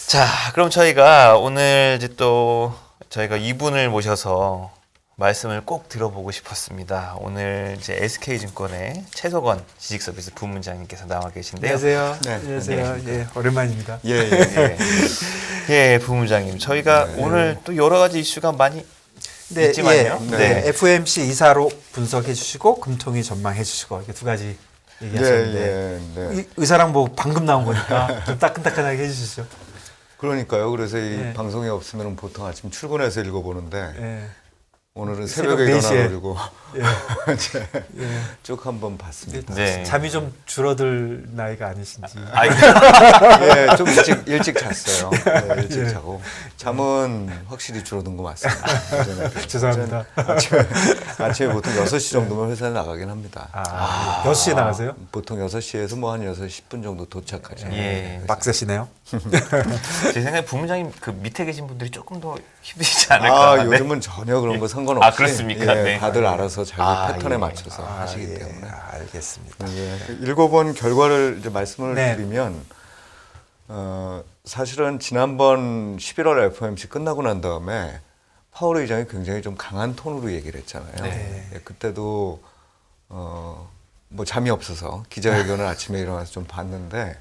자, 그럼 저희가 오늘 이제 또 저희가 이분을 모셔서 말씀을 꼭 들어보고 싶었습니다. 오늘 이제 SK증권의 최석원 지식서비스 부문장님께서 나와 계신데요. 안녕하세요. 네. 안녕하세요. 예, 오랜만입니다. 예, 예, 부문장님. 저희가 오늘 또 여러 가지 이슈가 많이 있지만요. 네. FOMC 이사로 분석해 주시고 금통위 전망해 주시고 이렇게 두 가지 얘기하셨는데 의사랑 뭐 방금 나온 거니까 좀 따끈따끈하게 해주시죠. 그러니까요. 그래서 이 네. 방송이 없으면 보통 아침 출근해서 읽어보는데 예. 오늘은 새벽 새벽에 4시에. 일어나가지고 예. 쭉 한번 봤습니다. 네. 잠이 좀 줄어들 나이가 아니신지. 예, 좀 일찍 잤어요. 네, 일찍 예. 자고 잠은 확실히 줄어든 것 같습니다. 예전에. 죄송합니다. 아침에 보통 6시 정도면 회사에 나가긴 합니다. 몇 시에 나가세요? 보통 6시에서 뭐 한 6시 10분 정도 도착하죠. 예. 빡세시네요. 제 생각에 부문장님 그 밑에 계신 분들이 조금 더 힘드시지 않을까. 네. 요즘은 전혀 그런 거 상관없이 아, 그렇습니까? 예, 네. 다들 알아서 자기 패턴에 예. 맞춰서 하시기 예, 때문에. 알겠습니다. 읽어본 결과를 이제 말씀을 네. 드리면 사실은 지난번 11월 FOMC 끝나고 난 다음에 파월 의장이 굉장히 좀 강한 톤으로 얘기를 했잖아요. 네. 예, 그때도 뭐 잠이 없어서 기자회견을 아침에 일어나서 좀 봤는데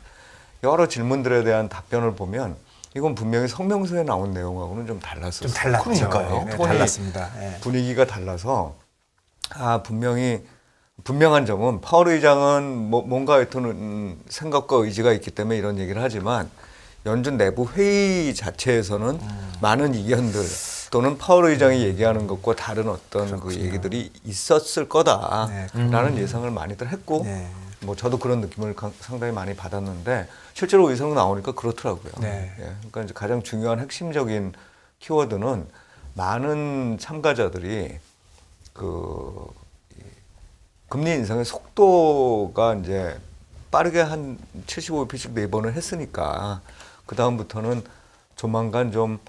여러 질문들에 대한 답변을 보면 이건 분명히 성명서에 나온 내용하고는 좀 달랐었어요. 좀 달랐죠. 그러니까요. 네, 톤이 달랐습니다. 예. 분위기가 달라서 분명히 분명한 점은 파월 의장은 뭔가 하여튼 생각과 의지가 있기 때문에 이런 얘기를 하지만 연준 내부 회의 자체에서는 많은 이견들 또는 파월 의장이 얘기하는 것과 다른 어떤 그 얘기들이 있었을 거다라는 예상을 많이들 했고 네. 뭐 저도 그런 느낌을 상당히 많이 받았는데 실제로 의상 나오니까 그렇더라고요. 네. 예, 그러니까 이제 가장 중요한 핵심적인 키워드는 많은 참가자들이 그 금리 인상의 속도가 이제 빠르게 한 75bp씩 4번을 했으니까 그 다음부터는 조만간 좀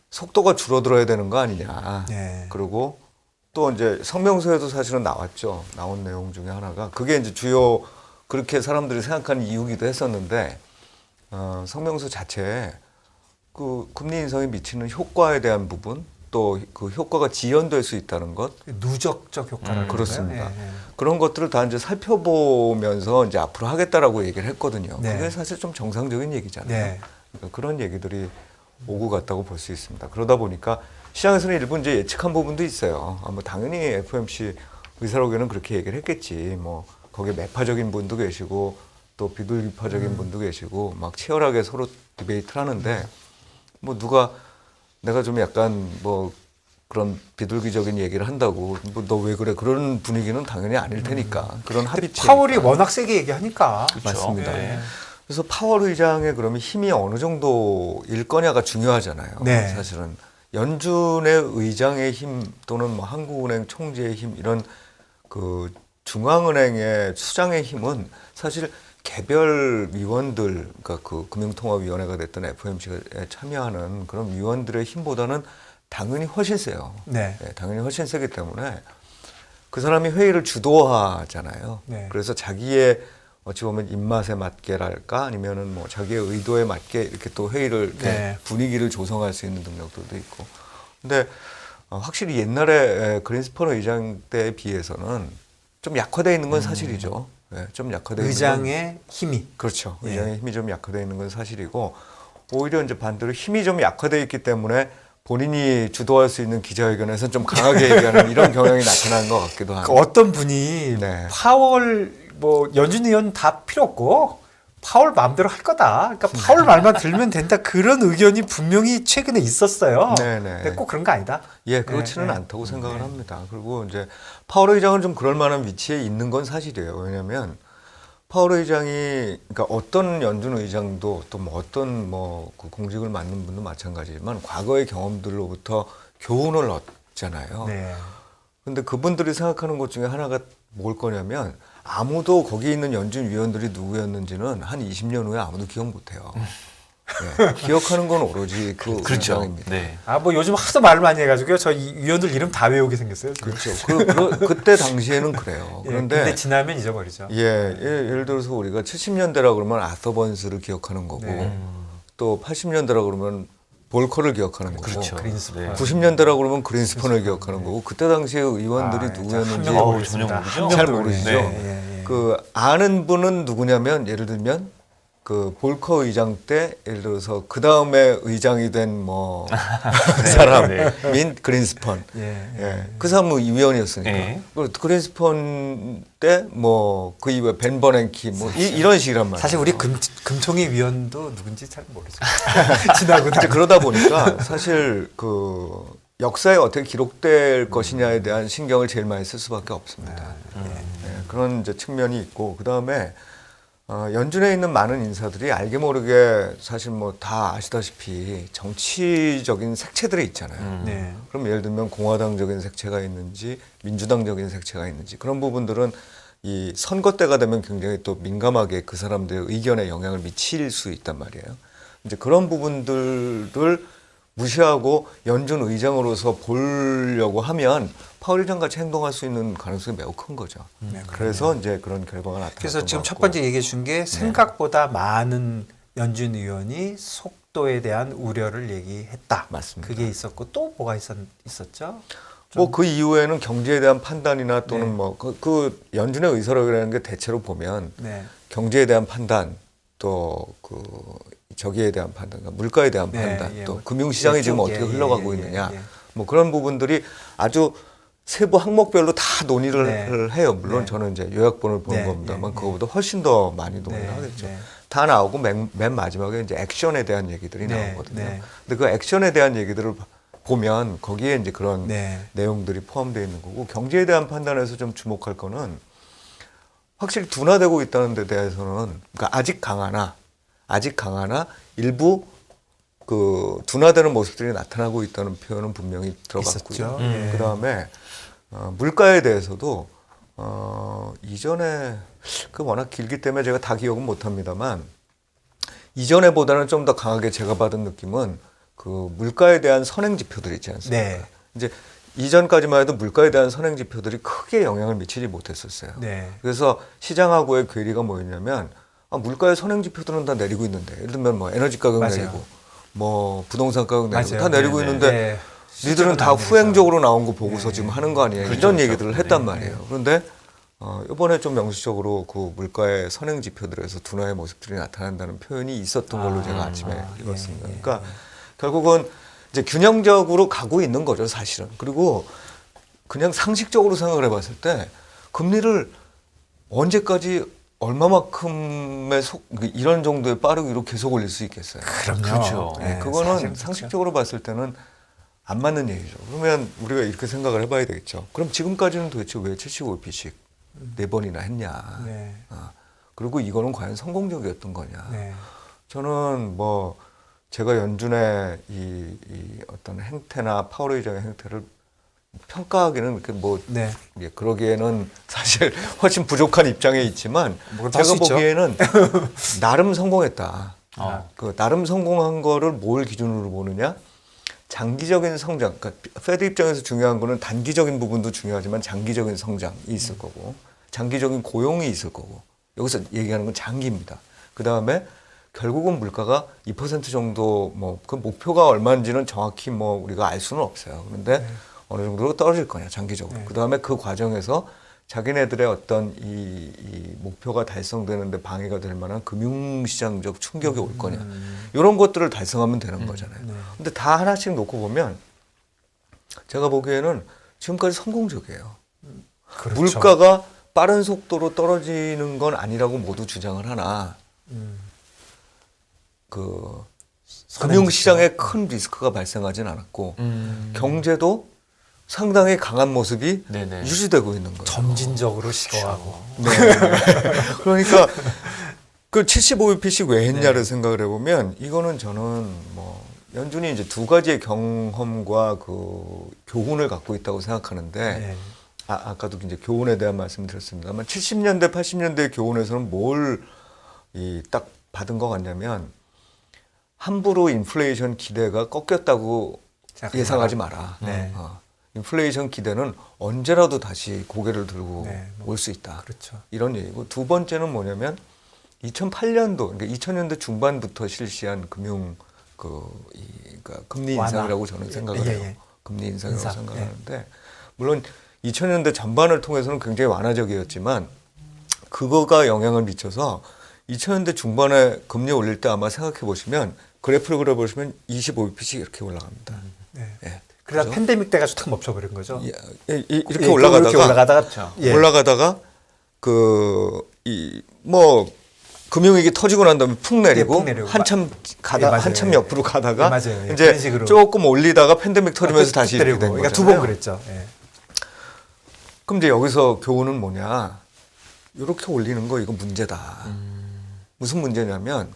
속도가 줄어들어야 되는 거 아니냐. 네. 그리고 또 이제 성명서에도 사실은 나왔죠. 나온 내용 중에 하나가 그게 이제 주요 그렇게 사람들이 생각하는 이유기도 했었는데 성명서 자체에 그 금리 인상이 미치는 효과에 대한 부분 또 그 효과가 지연될 수 있다는 것 누적적 효과를 그렇습니다. 그런 것들을 다 이제 살펴보면서 이제 앞으로 하겠다라고 얘기를 했거든요. 네. 그게 사실 좀 정상적인 얘기잖아요. 네. 그러니까 그런 얘기들이 오고 갔다고 볼 수 있습니다. 그러다 보니까 시장에서는 일부 이제 예측한 부분도 있어요. 뭐 당연히 FOMC 의사록에는 그렇게 얘기를 했겠지. 뭐 거기에 매파적인 분도 계시고 또 비둘기파적인 분도 계시고 막 치열하게 서로 디베이트를 하는데 뭐 누가 내가 좀 약간 뭐 그런 비둘기적인 얘기를 한다고 뭐 너 왜 그래 그런 분위기는 당연히 아닐 테니까 그런 합의체 파월이 워낙 세게 얘기하니까 맞습니다. 네. 그래서 파월 의장의 그러면 힘이 어느 정도일 거냐가 중요하잖아요. 네. 사실은 연준의 의장의 힘 또는 뭐 한국은행 총재의 힘 이런 그 중앙은행의 수장의 힘은 사실 개별 위원들 그러니까 그 금융통화위원회가 됐던 FOMC에 참여하는 그런 위원들의 힘보다는 당연히 훨씬 세요. 네. 네, 당연히 훨씬 세기 때문에 그 사람이 회의를 주도하잖아요. 네. 그래서 자기의 어찌 보면 입맛에 맞게랄까 아니면은 뭐 자기의 의도에 맞게 이렇게 또 회의를 이렇게 네. 분위기를 조성할 수 있는 능력들도 있고. 근데 확실히 옛날에 그린스펀 의장 때에 비해서는 좀 약화되어 있는 건 사실이죠. 네, 좀 약화되어 있는 건 의장의 힘이 그렇죠. 예. 의장의 힘이 좀 약화되어 있는 건 사실이고 오히려 이제 반대로 힘이 좀 약화되어 있기 때문에 본인이 주도할 수 있는 기자회견에서 좀 강하게 얘기하는 이런 경향이 나타나는 것 같기도 하고. 어떤 분이 네. 파월 뭐 연준 의원 다 필요 없고 파월 마음대로 할 거다. 그러니까 파월 말만 들면 된다. 그런 의견이 분명히 최근에 있었어요. 네네. 근데 꼭 그런 거 아니다. 예, 그렇지는 네, 않다고 생각을 합니다. 그리고 이제 파월 의장은 좀 그럴 만한 위치에 있는 건 사실이에요. 왜냐하면 파월 의장이 그러니까 어떤 연준 의장도 또 뭐 어떤 뭐 그 공직을 맡는 분도 마찬가지지만 과거의 경험들로부터 교훈을 얻잖아요. 네. 근데 그분들이 생각하는 것 중에 하나가 뭘 거냐면 아무도 거기 있는 연준 위원들이 누구였는지는 한 20년 후에 아무도 기억 못해요. 네, 기억하는 건 오로지 그 그렇죠. 의장입니다. 네. 아 뭐 요즘 하도 말을 많이 해가지고요. 저 이 위원들 이름 다 외우게 생겼어요. 지금. 그렇죠. 그때 당시에는 그래요. 예, 그런데 근데 지나면 잊어버리죠. 예를 들어서 우리가 70년대라 그러면 아서 번스를 기억하는 거고 네. 또 80년대라 그러면 볼커를 기억하는 거고 그렇죠. 그린스펀. 네. 90년대라 그러면 그린스펀을 기억하는 거고 그때 당시에 의원들이 누구였는지 한 명도 어우, 모르겠습니다. 전혀 모르죠? 한 잘 명도 모르시죠? 모르겠네요. 예, 예. 그 아는 분은 누구냐면 예를 들면 그 볼커 의장 때 예를 들어서 그 다음에 의장이 된 뭐 그 사람인 그린스펀. 예, 예. 그 사람은 위원이었으니까. 예. 그리고 그린스펀 때 뭐 그 이후에 벤 버냉키 뭐 이런 식이란 말이에요. 사실 우리 금통위 위원도 누군지 잘 모르죠. 지나고 이제 그러다 보니까 사실 그 역사에 어떻게 기록될 것이냐에 대한 신경을 제일 많이 쓸 수밖에 없습니다. 네, 그런 이제 측면이 있고 그 다음에 연준에 있는 많은 인사들이 알게 모르게 사실 뭐 다 아시다시피 정치적인 색채들이 있잖아요. 네. 그럼 예를 들면 공화당적인 색채가 있는지 민주당적인 색채가 있는지 그런 부분들은 이 선거 때가 되면 굉장히 또 민감하게 그 사람들의 의견에 영향을 미칠 수 있단 말이에요. 이제 그런 부분들을 무시하고 연준 의장으로서 보려고 하면 파월 의장 같이 행동할 수 있는 가능성이 매우 큰 거죠. 그래서 이제 그런 결과가 나타났던 그래서 지금 것 첫 같고. 번째 얘기해 준 게 생각보다 많은 연준 의원이 속도에 대한 우려를 얘기했다. 맞습니다. 그게 있었고 또 뭐가 있었죠? 뭐 그 이후에는 경제에 대한 판단이나 또는 네. 뭐 그 연준의 의사록이라는 게 대체로 보면 네. 경제에 대한 판단 또 그 저기에 대한 판단, 그러니까 물가에 대한 네, 판단, 예, 또 뭐 금융시장이 지금 이쪽, 어떻게 예, 흘러가고 예, 있느냐, 예. 뭐 그런 부분들이 아주 세부 항목별로 다 논의를 네. 해요. 물론 네. 저는 이제 요약본을 보는 네, 겁니다만 예, 그거보다 훨씬 더 많이 논의를 네, 하겠죠. 네. 다 나오고 맨 마지막에 이제 액션에 대한 얘기들이 네, 나오거든요. 네. 근데 그 액션에 대한 얘기들을 보면 거기에 이제 그런 네. 내용들이 포함되어 있는 거고 경제에 대한 판단에서 좀 주목할 거는 확실히 둔화되고 있다는 데 대해서는 그러니까 아직 강하나 일부 그 둔화되는 모습들이 나타나고 있다는 표현은 분명히 들어갔고요. 있었죠. 예. 그 다음에 물가에 대해서도 이전에 그 워낙 길기 때문에 제가 다 기억은 못합니다만 이전에보다는 좀 더 강하게 제가 받은 느낌은 그 물가에 대한 선행 지표들이 있지 않습니까? 네. 이제 이전까지만 해도 물가에 대한 선행 지표들이 크게 영향을 미치지 못했었어요. 네. 그래서 시장하고의 괴리가 뭐였냐면 물가의 선행 지표들은 다 내리고 있는데 예를 들면 뭐 에너지 가격 맞아요. 내리고 뭐 부동산 가격 내리고 맞아요. 다 내리고 네, 네. 있는데 네. 니들은 다 실제로는 안 내리죠. 후행적으로 나온 거 보고서 네. 지금 하는 거 아니에요? 그렇죠, 이런 그렇죠. 얘기들을 했단 말이에요. 그런데 이번에 좀 명시적으로 그 물가의 선행 지표들에서 둔화의 모습들이 나타난다는 표현이 있었던 걸로 제가 아침에 읽었습니다. 예, 예. 그러니까 결국은 이제 균형적으로 가고 있는 거죠, 사실은. 그리고 그냥 상식적으로 생각을 해봤을 때 금리를 언제까지 얼마만큼의 이런 정도의 빠르기로 계속 올릴 수 있겠어요? 그럼요. 그렇죠. 네, 네, 그거는 사실 그렇죠. 상식적으로 봤을 때는 안 맞는 얘기죠. 그러면 우리가 이렇게 생각을 해봐야 되겠죠. 그럼 지금까지는 도대체 왜 75bp씩 4번이나 했냐? 네. 그리고 이거는 과연 성공적이었던 거냐? 네. 저는 뭐 제가 연준의 이 어떤 행태나 파월 의장의 행태를 평가하기는 이렇게 뭐 네. 예, 그러기에는 사실 훨씬 부족한 입장에 있지만 뭐할수 제가 있죠. 보기에는 나름 성공했다. 어. 그 나름 성공한 거를 뭘 기준으로 보느냐? 장기적인 성장. 그러니까 페드 입장에서 중요한 거는 단기적인 부분도 중요하지만 장기적인 성장이 있을 거고, 장기적인 고용이 있을 거고. 여기서 얘기하는 건 장기입니다. 그 다음에 결국은 물가가 2% 정도 뭐 그 목표가 얼마인지는 정확히 뭐 우리가 알 수는 없어요. 그런데 어느 정도로 떨어질 거냐 장기적으로. 그 다음에 그 과정에서 자기네들의 어떤 이 목표가 달성되는데 방해가 될 만한 금융시장적 충격이 올 거냐. 이런 것들을 달성하면 되는 거잖아요. 근데 다 하나씩 놓고 보면 제가 보기에는 지금까지 성공적이에요. 그렇죠. 물가가 빠른 속도로 떨어지는 건 아니라고 모두 주장을 하나 그 금융시장에 큰 리스크가 발생하진 않았고 경제도 상당히 강한 모습이 네네. 유지되고 있는 거예요. 점진적으로 시도하고. 네. 그러니까 그 75bp씩 왜 했냐를 생각을 해보면 이거는 저는 뭐 연준이 이제 두 가지의 경험과 그 교훈을 갖고 있다고 생각하는데 네. 아까도 이제 교훈에 대한 말씀을 드렸습니다만 70년대, 80년대 교훈에서는 뭘 딱 받은 것 같냐면 함부로 인플레이션 기대가 꺾였다고 예상하지 마라. 네. 인플레이션 기대는 언제라도 다시 고개를 들고 네, 올 수 있다. 그렇죠. 이런 얘기고 두 번째는 뭐냐면 2008년도, 그러니까 2000년대 중반부터 실시한 금융 그러니까 금리 완화. 인상이라고 저는 생각을 해요. 예. 금리 인상이라고 인상, 생각하는데 물론 2000년대 전반을 통해서는 굉장히 완화적이었지만 그거가 영향을 미쳐서 2000년대 중반에 금리 올릴 때 아마 생각해 보시면 그래프를 그려보시면 25bp씩 이렇게 올라갑니다. 네. 예. 그러다 그죠? 팬데믹 때가 탁 멈춰버린 거죠. 이렇게 예, 올라가다가 이렇게 올라가다가 예. 올라가다가 뭐 금융위기 터지고 난 다음에 푹 내리고, 푹 내리고. 한참 예, 맞아요. 한참 옆으로 가다가 예, 맞아요. 예, 이제 그런 식으로. 조금 올리다가 팬데믹 터지면서 다시 이렇게 된 그러니까 거잖아요. 두 번 그랬죠. 예. 그럼 이제 여기서 교훈은 뭐냐? 이렇게 올리는 거 이거 문제다. 무슨 문제냐면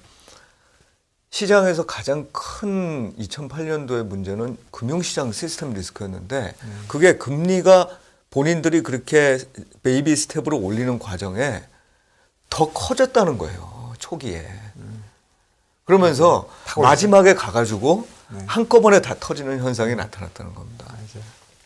시장에서 가장 큰 2008년도의 문제는 금융시장 시스템 리스크였는데 그게 금리가 본인들이 그렇게 베이비 스텝으로 올리는 과정에 더 커졌다는 거예요. 초기에. 그러면서 마지막에 가가지고 한꺼번에 다 터지는 현상이 나타났다는 겁니다. 맞아요.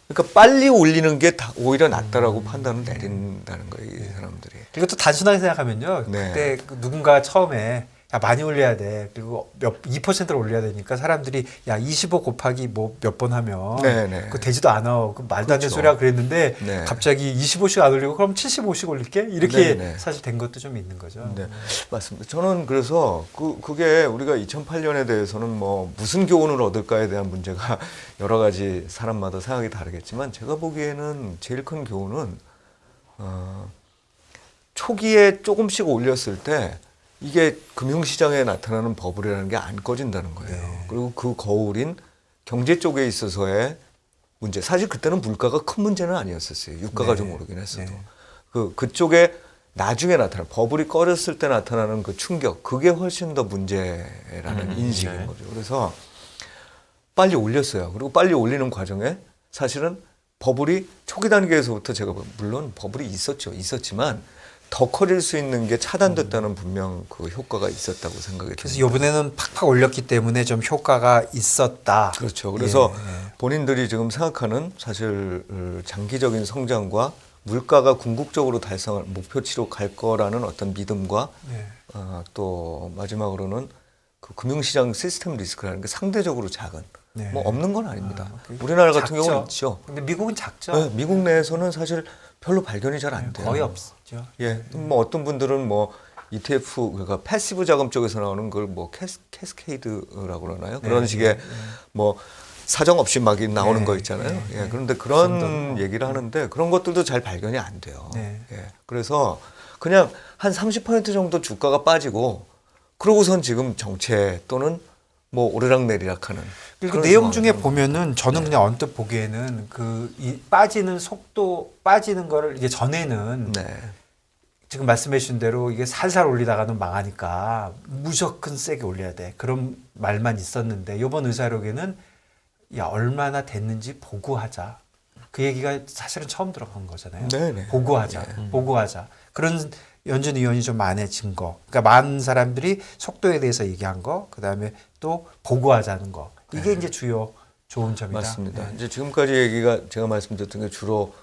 그러니까 빨리 올리는 게 오히려 낫다라고 판단을 내린다는 거예요, 이 사람들이. 그리고 또 단순하게 생각하면요. 네. 그때 누군가 처음에 야 많이 올려야 돼. 그리고 2%를 올려야 되니까 사람들이 야 25 곱하기 뭐 몇 번 하면 네. 그 되지도 않아. 그 말도 안 되는 그렇죠. 소리야 그랬는데 네. 갑자기 25씩 안 올리고 그럼 75씩 올릴게? 이렇게 네. 사실 된 것도 좀 있는 거죠. 네, 맞습니다. 저는 그래서 그게 우리가 2008년에 대해서는 뭐 무슨 교훈을 얻을까에 대한 문제가 여러 가지 사람마다 생각이 다르겠지만 제가 보기에는 제일 큰 교훈은 초기에 조금씩 올렸을 때 이게 금융시장에 나타나는 버블이라는 게 안 꺼진다는 거예요. 네. 그리고 그 거울인 경제 쪽에 있어서의 문제. 사실 그때는 물가가 큰 문제는 아니었었어요. 유가가 네. 좀 오르긴 했어도. 네. 그쪽에 나중에 나타나는 버블이 꺼졌을 때 나타나는 그 충격. 그게 훨씬 더 문제라는 인식인 네. 거죠. 그래서 빨리 올렸어요. 그리고 빨리 올리는 과정에 사실은 버블이 초기 단계에서부터 제가 물론 버블이 있었지만 더 커질 수 있는 게 차단됐다는 분명 그 효과가 있었다고 생각이 그래서 듭니다. 이번에는 팍팍 올렸기 때문에 좀 효과가 있었다. 그렇죠. 그래서 예. 본인들이 지금 생각하는 사실 장기적인 성장과 물가가 궁극적으로 달성할 목표치로 갈 거라는 어떤 믿음과 예. 또 마지막으로는 그 금융시장 시스템 리스크라는 게 상대적으로 작은 네. 뭐 없는 건 아닙니다. 그 우리나라 같은 작죠. 경우는 있죠. 근데 미국은 작죠. 네, 미국 내에서는 사실 별로 발견이 잘 안 돼요. 거의 없죠. 예, 뭐 어떤 분들은 뭐 ETF 그러니까 패시브 자금 쪽에서 나오는 걸 뭐 캐스케이드라고 그러나요? 그런 네, 식의 뭐 사정 없이 막 나오는 네, 거 있잖아요. 네, 예, 네. 그런데 그런 썬더. 얘기를 하는데 그런 것들도 잘 발견이 안 돼요. 네. 예, 그래서 그냥 한 30% 정도 주가가 빠지고 그러고선 지금 정체 또는 뭐 오르락내리락하는 그리고 그런 내용 중에 상황이에요. 보면은 저는 그냥 언뜻 보기에는 이 빠지는 속도 빠지는 거를 이제 전에는 네. 지금 말씀해 주신 대로 이게 살살 올리다가는 망하니까 무조건 세게 올려야 돼. 그런 말만 있었는데 이번 의사록에는 야 얼마나 됐는지 보고하자. 그 얘기가 사실은 처음 들어간 거잖아요. 네네. 보고하자. 보고하자. 그런 연준 의원이 좀 많아진 거. 그러니까 많은 사람들이 속도에 대해서 얘기한 거. 그다음에 또 보고하자는 거. 이게 이제 주요 좋은 점이다. 맞습니다. 네. 이제 지금까지 얘기가 제가 말씀드렸던 게 주로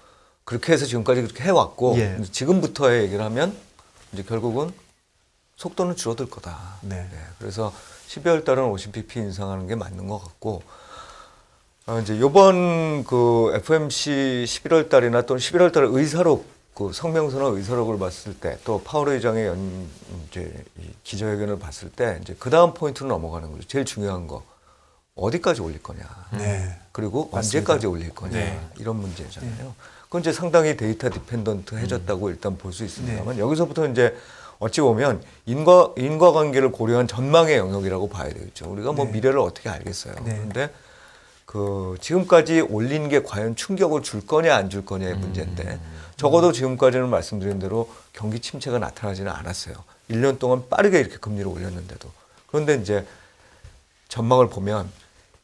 그렇게 해서 지금까지 그렇게 해왔고 예. 지금부터의 얘기를 하면 이제 결국은 속도는 줄어들 거다. 네. 그래서 12월 달은 50pp 인상하는 게 맞는 것 같고 이제 이번 그 FOMC 11월 달이나 또는 11월 달 의사록 그 성명서나 의사록을 봤을 때 또 파월 의장의 이제 이 기자회견을 봤을 때 이제 그 다음 포인트로 넘어가는 거죠. 제일 중요한 거 어디까지 올릴 거냐. 네. 그리고 맞습니다. 언제까지 올릴 거냐 네. 이런 문제잖아요. 그건 이제 상당히 데이터 디펜던트 해졌다고 일단 볼 수 있습니다만 여기서부터 이제 어찌 보면 인과관계를 고려한 전망의 영역이라고 봐야 되겠죠. 우리가 뭐 네. 미래를 어떻게 알겠어요. 네. 그런데 그 지금까지 올린 게 과연 충격을 줄 거냐 안 줄 거냐의 문제인데 적어도 지금까지는 말씀드린 대로 경기 침체가 나타나지는 않았어요. 1년 동안 빠르게 이렇게 금리를 올렸는데도. 그런데 이제 전망을 보면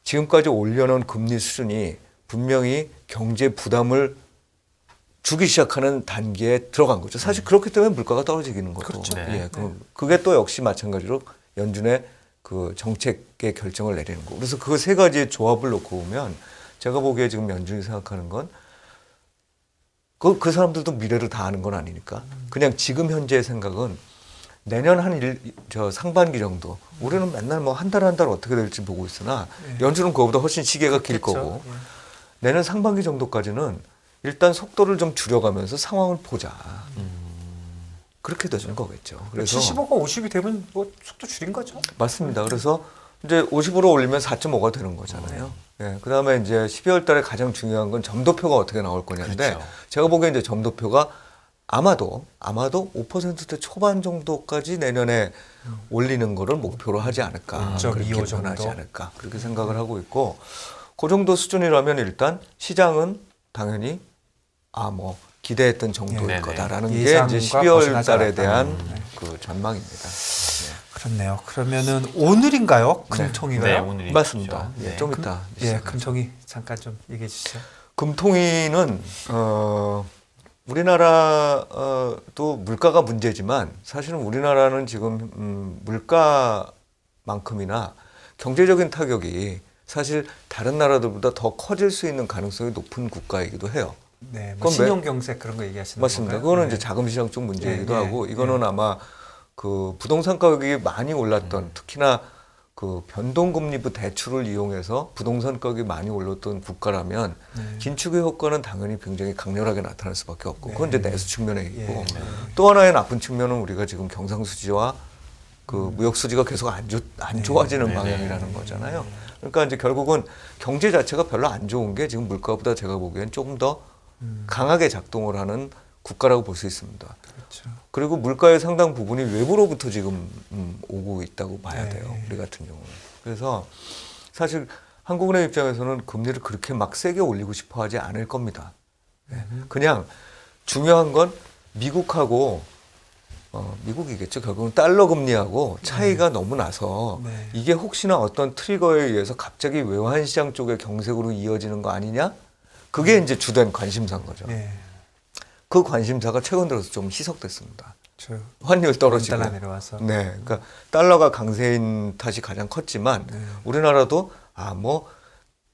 지금까지 올려놓은 금리 수준이 분명히 경제 부담을 주기 시작하는 단계에 들어간 거죠. 사실 그렇기 때문에 물가가 떨어지는 거고. 그렇죠. 네. 예, 그게 또 역시 마찬가지로 연준의 그 정책의 결정을 내리는 거. 그래서 그 세 가지의 조합을 놓고 보면 제가 보기에 지금 연준이 생각하는 건 그 사람들도 미래를 다 아는 건 아니니까 그냥 지금 현재의 생각은 내년 저 상반기 정도 우리는 맨날 뭐 한 달 한 달 어떻게 될지 보고 있으나 연준은 그거보다 훨씬 시계가 길 그렇겠죠. 거고 예. 내년 상반기 정도까지는 일단 속도를 좀 줄여가면서 상황을 보자. 그렇게 되는 거겠죠. 그래서 75가 50이 되면 뭐 속도 줄인 거죠. 맞습니다. 그래서 이제 50으로 올리면 4.5가 되는 거잖아요. 예, 그다음에 이제 12월 달에 가장 중요한 건 점도표가 어떻게 나올 거냐인데 그렇죠. 제가 보기엔 이제 점도표가 아마도 5%대 초반 정도까지 내년에 올리는 거를 목표로 하지 않을까. 0.25 그렇게 정도? 변하지 않을까. 그렇게 생각을 하고 있고 그 정도 수준이라면 일단 시장은 당연히 뭐 기대했던 정도일 네네. 거다라는 게 예상과 이제 12월 벗어나지 달에 않았다. 대한 네. 그 전망입니다. 그렇네요. 그러면은 오늘인가요? 네. 금통인가요? 네, 오늘이 맞습니다. 있죠. 예, 좀 이따. 예, 금통이 잠깐 좀 얘기해 주시죠. 금통위는 우리나라도 물가가 문제지만 사실은 우리나라는 지금 물가만큼이나 경제적인 타격이 사실 다른 나라들보다 더 커질 수 있는 가능성이 높은 국가이기도 해요. 네, 뭐 그건 신용 경색 그런 거 얘기하시는 맞습니다. 건가요? 그거는 네. 이제 자금 시장 쪽 문제이기도 네, 하고 네, 이거는 네. 아마 그 부동산 가격이 많이 올랐던 특히나 그 변동금리부 대출을 이용해서 부동산 가격이 많이 올랐던 국가라면 긴축의 효과는 당연히 굉장히 강렬하게 나타날 수밖에 없고 그건 이제 내수 측면에 있고 예. 또 하나의 나쁜 측면은 우리가 지금 경상수지와 그 무역수지가 계속 안 좋아지는 네. 방향이라는 거잖아요. 그러니까 이제 결국은 경제 자체가 별로 안 좋은 게 지금 물가보다 제가 보기엔 조금 더 강하게 작동을 하는 국가라고 볼 수 있습니다. 그렇죠. 그리고 물가의 상당 부분이 외부로부터 지금 오고 있다고 봐야 네. 돼요. 우리 같은 경우는. 그래서 사실 한국은행 입장에서는 금리를 그렇게 막 세게 올리고 싶어 하지 않을 겁니다. 네. 그냥 중요한 건 미국하고 미국이겠죠. 결국은 달러 금리하고 차이가 너무 나서 네. 이게 혹시나 어떤 트리거에 의해서 갑자기 외환시장 쪽의 경색으로 이어지는 거 아니냐? 그게 이제 주된 관심사인 거죠. 네. 그 관심사가 최근 들어서 좀 희석됐습니다. 저 환율 떨어지고. 달러 내려와서. 네, 그러니까 달러가 강세인 탓이 가장 컸지만 우리나라도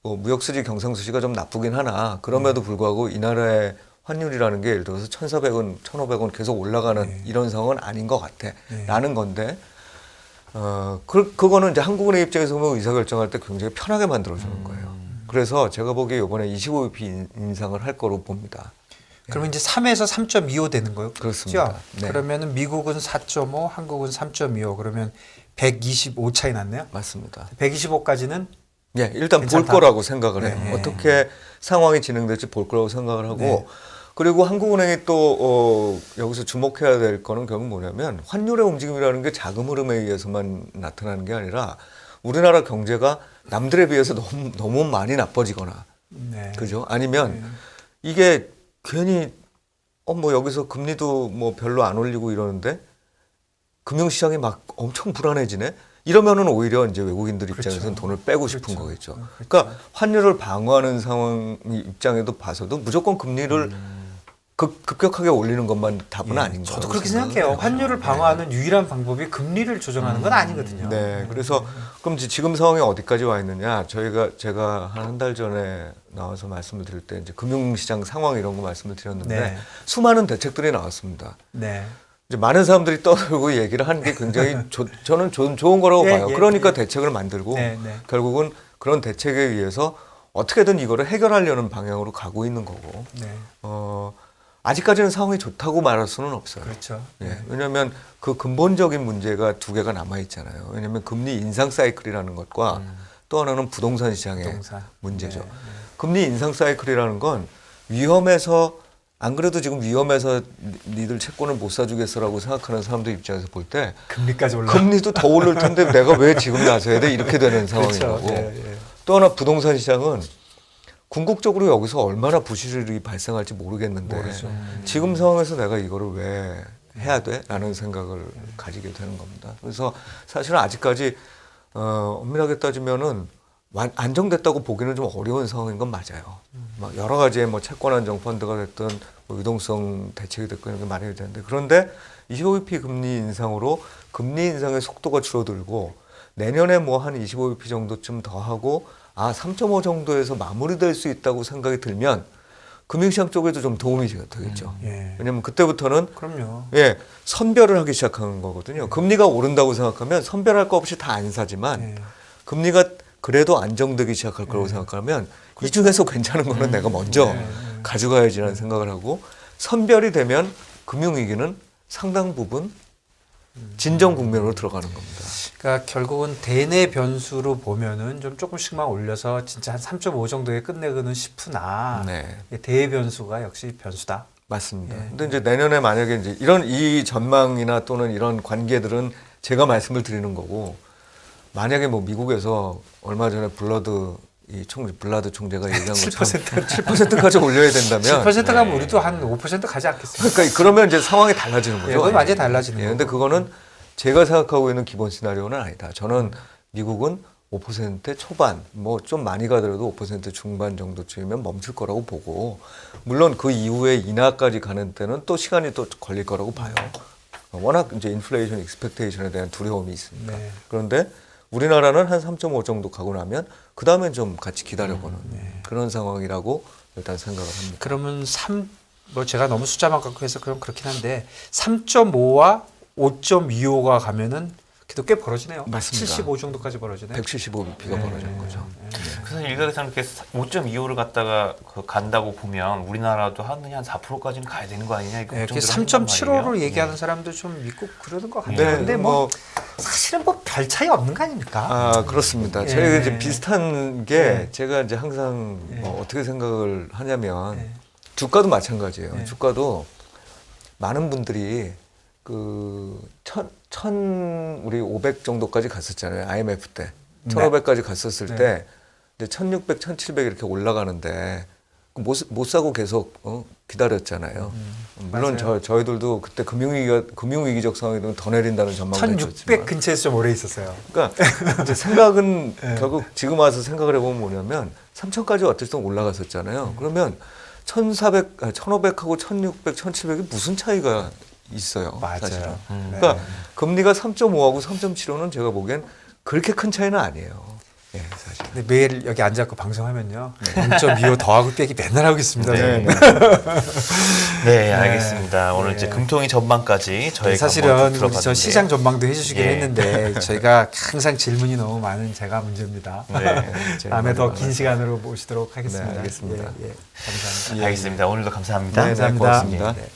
무역수지 경상수지가 좀 나쁘긴 하나 그럼에도 불구하고 이 나라의 환율이라는 게 예를 들어서 1,400원, 1,500원 계속 올라가는 이런 상황은 아닌 것 같아. 라는 건데 그거는 이제 한국은행 입장에서 보면 의사결정할 때 굉장히 편하게 만들어주는 거예요. 그래서 제가 보기에 이번에 25bp 인상을 할 거로 봅니다. 그러면 이제 3에서 3.25 되는 거요? 그렇습니다. 네. 그러면은 미국은 4.5, 한국은 3.25 그러면 125 차이 났네요. 맞습니다. 125까지는 예, 일단 괜찮다. 볼 거라고 생각을 해요. 네. 어떻게 상황이 진행될지 볼 거라고 생각을 하고 네. 그리고 한국은행이 또 여기서 주목해야 될 거는 결국 뭐냐면 환율의 움직임이라는 게 자금 흐름에 의해서만 나타나는 게 아니라 우리나라 경제가 남들에 비해서 너무 많이 나빠지거나 네. 그죠? 아니면 이게 괜히 여기서 금리도 뭐 별로 안 올리고 이러는데 금융시장이 막 엄청 불안해지네. 이러면은 오히려 이제 외국인들 입장에서는 돈을 빼고 싶은 거겠죠. 그러니까 환율을 방어하는 상황 입장에도 봐서도 무조건 금리를 급격하게 올리는 것만 답은 아닌 거예요. 저도 그렇게 생각해요. 환율을 방어하는 유일한 방법이 금리를 조정하는 건 아니거든요. 네, 그래서 그럼 지금 상황이 어디까지 와 있느냐? 제가 한 달 전에 나와서 말씀을 드릴 때 이제 금융시장 상황 이런 거 말씀을 드렸는데 네. 수많은 대책들이 나왔습니다. 네. 이제 많은 사람들이 떠들고 얘기를 하는 게 굉장히 저는 좋은 거라고 봐요. 그러니까 대책을 만들고 네, 네. 결국은 그런 대책에 의해서 어떻게든 이거를 해결하려는 방향으로 가고 있는 거고. 네. 아직까지는 상황이 좋다고 말할 수는 없어요. 그렇죠. 예, 왜냐하면 그 근본적인 문제가 두 개가 남아 있잖아요. 왜냐하면 금리 인상 사이클이라는 것과 또 하나는 부동산 시장의 부동산. 문제죠. 네, 네. 금리 인상 사이클이라는 건 위험해서 안 그래도 지금 위험해서 니들 채권을 못 사주겠어라고 생각하는 사람들 입장에서 볼 때 금리까지 올라. 금리도 더 오를 텐데 내가 왜 지금 나서야 돼 이렇게 되는 상황인 그렇죠. 거고. 네, 네. 또 하나 부동산 시장은 궁극적으로 여기서 얼마나 부실이 발생할지 모르겠는데 모르죠. 지금 상황에서 내가 이거를 왜 해야 돼? 라는 생각을 가지게 되는 겁니다. 그래서 사실은 아직까지 엄밀하게 따지면은 안정됐다고 보기는 좀 어려운 상황인 건 맞아요. 막 여러 가지의 뭐 채권 안정 펀드가 됐든 뭐 유동성 대책이 됐든 이렇게 마련이 되는데 그런데 25bp 금리 인상으로 금리 인상의 속도가 줄어들고 내년에 뭐 한 25bp 정도쯤 더 하고 3.5 정도에서 마무리될 수 있다고 생각이 들면 금융시장 쪽에도 좀 도움이 되겠죠. 예. 왜냐하면 그때부터는 그럼요. 예, 선별을 하기 시작하는 거거든요. 금리가 오른다고 생각하면 선별할 거 없이 다 안 사지만 예. 금리가 그래도 안정되기 시작할 거라고 생각하면 이 중에서 괜찮은 거는 내가 먼저 가져가야지라는 생각을 하고 선별이 되면 금융위기는 상당 부분 진정 국면으로 들어가는 겁니다. 그러니까 결국은 대내 변수로 보면은 좀 조금씩만 올려서 진짜 한 3.5 정도에 끝내고는 싶으나 네. 대 변수가 역시 변수다. 맞습니다. 예. 근데 이제 내년에 만약에 이제 이런 이 전망이나 또는 이런 관계들은 제가 말씀을 드리는 거고 만약에 뭐 미국에서 얼마 전에 블라드 총재가 얘기한 것처럼 7%까지 올려야 된다면 7%가 우리도 한 5% 가지 않겠습니까? 그러니까 그러면 이제 상황이 달라지는 거죠. 예, 그건 완전히 달라지는 예, 거고. 근데 그거는 제가 생각하고 있는 기본 시나리오는 아니다. 저는 미국은 5% 초반, 뭐 좀 많이 가더라도 5% 중반 정도쯤이면 멈출 거라고 보고, 물론 그 이후에 인하까지 가는 때는 또 시간이 또 걸릴 거라고 봐요. 워낙 이제 인플레이션 익스펙테이션에 대한 두려움이 있으니까. 네. 그런데 우리나라는 한 3.5 정도 가고 나면 그 다음엔 좀 같이 기다려보는 그런 상황이라고 일단 생각을 합니다. 그러면 뭐 제가 너무 숫자만 갖고 해서 그럼 그렇긴 한데 3.5와 5.25가 가면은 그래도 꽤 벌어지네요. 맞습니다. 75 정도까지 벌어지네요. 175bp가 벌어지는 거죠. 그래서 일각에서는 이렇게 5.25를 갖다가 간다고 보면 우리나라도 한 4%까지는 가야 되는 거 아니냐 이거 네, 걱정들을 한단 3.75를 말이에요. 얘기하는 사람도 좀 믿고 그러는 것 같아요. 네, 근데 뭐 사실은 뭐 별 차이 없는 거 아닙니까? 아, 그렇습니다. 예. 저희가 이제 비슷한 게 예. 제가 이제 항상 예. 뭐 어떻게 생각을 하냐면 예. 주가도 마찬가지예요. 예. 주가도 많은 분들이 우리 500 정도까지 갔었잖아요. IMF 때. 네. 1500까지 갔었을 네. 때 이제 1600, 1700 이렇게 올라가는데 못 사고 계속 기다렸잖아요. 물론 맞아요. 저희들도 그때 금융위기적 상황이 되면 더 내린다는 전망을 1600 했었지만 근처에서 좀 오래 있었어요. 그러니까 이제 생각은 네. 결국 지금 와서 생각을 해보면 뭐냐면 3000까지 어쨌든 올라갔었잖아요. 그러면 1500하고 1600, 1700이 무슨 차이가 있어요. 맞아요. 사실은. 네. 그러니까 금리가 3.5하고 3.75는 제가 보기엔 그렇게 큰 차이는 아니에요. 예, 사실. 근데 매일 여기 앉아서 방송하면요. 0.25 더하고 빼기 맨날 하고 있습니다. 네. 저는. 네, 알겠습니다. 오늘 네. 이제 금통위 전망까지 저희가 사실은 한번 우리 들어봤는데 저 시장 전망도 해주시긴 예. 했는데 저희가 항상 질문이 너무 많은 제가 문제입니다. 네. 다음에 더 긴 시간으로 모시도록 하겠습니다. 네, 알겠습니다. 예, 예. 감사합니다. 알겠습니다. 오늘도 감사합니다. 네, 감사합니다. 고맙습니다. 네.